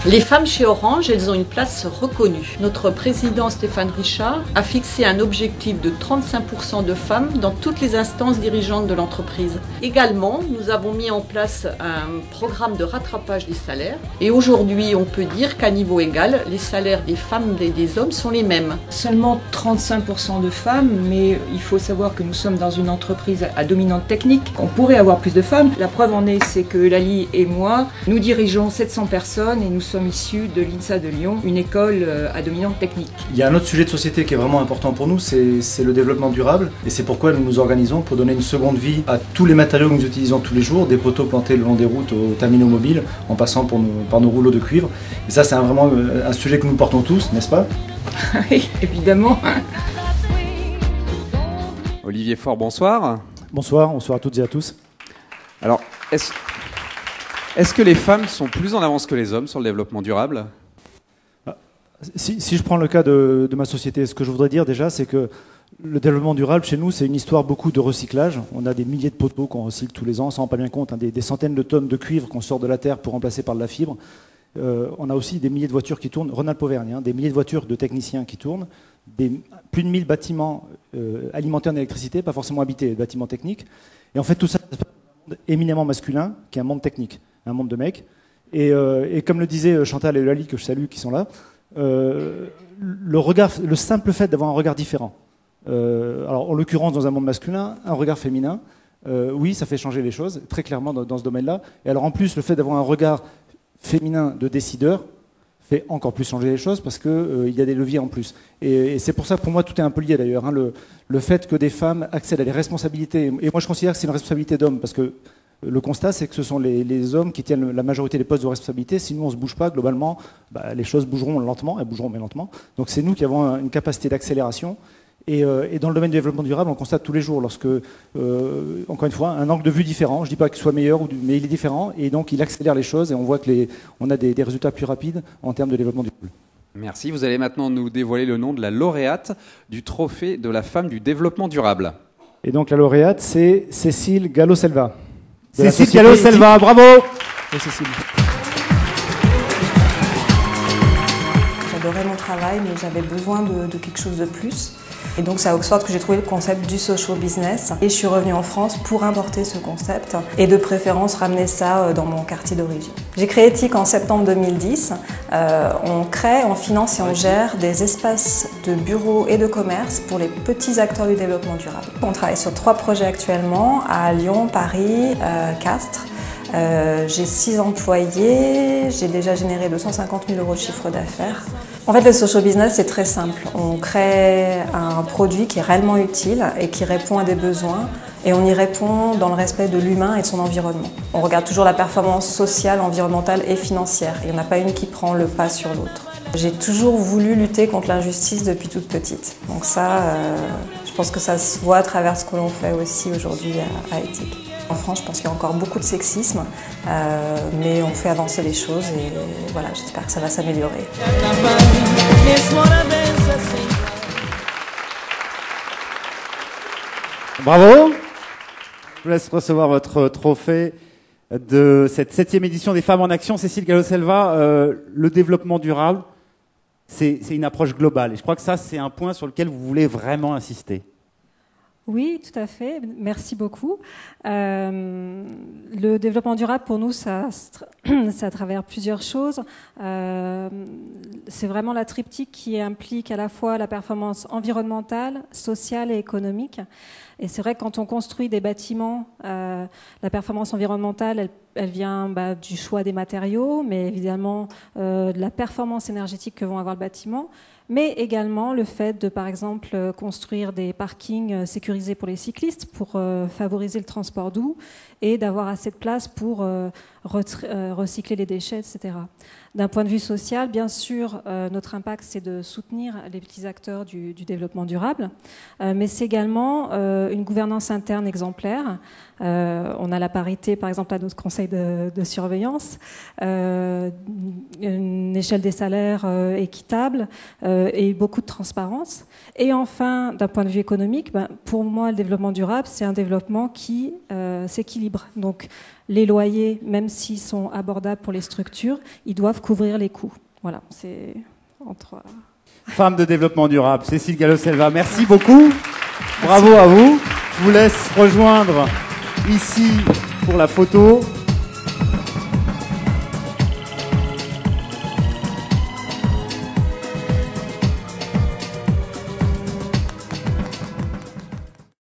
Les femmes chez Orange, elles ont une place reconnue. Notre président Stéphane Richard a fixé un objectif de 35% de femmes dans toutes les instances dirigeantes de l'entreprise. Également, nous avons mis en place un programme de rattrapage des salaires. Et aujourd'hui, on peut dire qu'à niveau égal, les salaires des femmes et des hommes sont les mêmes. Seulement 35% de femmes, mais il faut savoir que nous sommes dans une entreprise à dominante technique. On pourrait avoir plus de femmes. La preuve en est, c'est que Lali et moi, nous dirigeons 700 personnes et nous sommes issus de l'INSA de Lyon, une école à dominante technique. Il y a un autre sujet de société qui est vraiment important pour nous, c'est le développement durable. Et c'est pourquoi nous nous organisons pour donner une seconde vie à tous les matériaux que nous utilisons tous les jours, des poteaux plantés le long des routes aux terminaux mobiles, en passant par nos rouleaux de cuivre. Et ça, c'est vraiment un sujet que nous portons tous, n'est-ce pas? Oui, évidemment. Olivier Faure, bonsoir. Bonsoir à toutes et à tous. Alors, est-ce que les femmes sont plus en avance que les hommes sur le développement durable? Si je prends le cas de ma société, ce que je voudrais dire déjà, c'est que le développement durable, chez nous, c'est une histoire beaucoup de recyclage. On a des milliers de poteaux qu'on recycle tous les ans, on s'en rend pas bien compte, hein, des centaines de tonnes de cuivre qu'on sort de la terre pour remplacer par de la fibre. On a aussi des milliers de voitures qui tournent, Rhône-Alpes-Auvergne, hein, des milliers de voitures de techniciens qui tournent, plus de 1000 bâtiments alimentés en électricité, pas forcément habités, bâtiments techniques. Et en fait, tout ça, c'est un monde éminemment masculin, qui est un monde technique, un monde de mecs. Et comme le disaient Chantal et Lali, que je salue, qui sont là, le simple fait d'avoir un regard différent. Alors, en l'occurrence, dans un monde masculin, un regard féminin, oui, ça fait changer les choses, très clairement dans ce domaine-là. Et alors, en plus, le fait d'avoir un regard féminin de décideur fait encore plus changer les choses parce qu'il y a des leviers en plus. Et c'est pour ça que pour moi, tout est un peu lié d'ailleurs. Hein, le fait que des femmes accèdent à des responsabilités, et moi je considère que c'est une responsabilité d'homme parce que le constat, c'est que ce sont les hommes qui tiennent la majorité des postes de responsabilité. Si nous, on ne se bouge pas, globalement, les choses bougeront lentement, elles bougeront mais lentement. Donc c'est nous qui avons une capacité d'accélération. Et dans le domaine du développement durable, on constate tous les jours, lorsque, encore une fois, un angle de vue différent, je ne dis pas qu'il soit meilleur, mais il est différent, et donc il accélère les choses, et on voit qu'on a des résultats plus rapides en termes de développement durable. Merci. Vous allez maintenant nous dévoiler le nom de la lauréate du Trophée de la femme du développement durable. Et donc la lauréate, c'est Cécile Gallo-Selva. Cécile Gallo-Selva, bravo. Et Cécile. J'adorais mon travail, mais j'avais besoin de quelque chose de plus. Et donc c'est à Oxford que j'ai trouvé le concept du social business. Et je suis revenue en France pour importer ce concept et de préférence ramener ça dans mon quartier d'origine. J'ai créé TIC en septembre 2010. On crée, on finance et on gère des espaces de bureaux et de commerce pour les petits acteurs du développement durable. On travaille sur 3 projets actuellement à Lyon, Paris, Castres. J'ai 6 employés, j'ai déjà généré 250 000 € de chiffre d'affaires. En fait, le social business, c'est très simple. On crée un produit qui est réellement utile et qui répond à des besoins. Et on y répond dans le respect de l'humain et de son environnement. On regarde toujours la performance sociale, environnementale et financière. Il n'y en a pas une qui prend le pas sur l'autre. J'ai toujours voulu lutter contre l'injustice depuis toute petite. Donc ça, je pense que ça se voit à travers ce que l'on fait aussi aujourd'hui à Ethic. En France, je pense qu'il y a encore beaucoup de sexisme, mais on fait avancer les choses et voilà, j'espère que ça va s'améliorer. Bravo. Je vous laisse recevoir votre trophée de cette 7e édition des Femmes en Action. Cécile Gallo-Selva, le développement durable, c'est une approche globale. Et je crois que ça, c'est un point sur lequel vous voulez vraiment insister. Oui, tout à fait. Merci beaucoup. Le développement durable, pour nous, ça à travers plusieurs choses. C'est vraiment la triptyque qui implique à la fois la performance environnementale, sociale et économique. Et c'est vrai que quand on construit des bâtiments, la performance environnementale, elle vient du choix des matériaux, mais évidemment de la performance énergétique que vont avoir le bâtiment, mais également le fait de, par exemple, construire des parkings sécurisés pour les cyclistes, pour favoriser le transport doux, et d'avoir assez de place pour recycler les déchets, etc. D'un point de vue social, bien sûr, notre impact, c'est de soutenir les petits acteurs du développement durable, mais c'est également une gouvernance interne exemplaire. On a la parité, par exemple, à notre conseil de surveillance, une échelle des salaires équitable et beaucoup de transparence. Et enfin, d'un point de vue économique, pour moi, le développement durable, c'est un développement qui s'équilibre. Donc, les loyers, même s'ils sont abordables pour les structures, ils doivent couvrir les coûts. Voilà, c'est entre... Femme de développement durable, Cécile Gallo-Selva, merci beaucoup. Bravo à vous. Je vous laisse rejoindre ici pour la photo.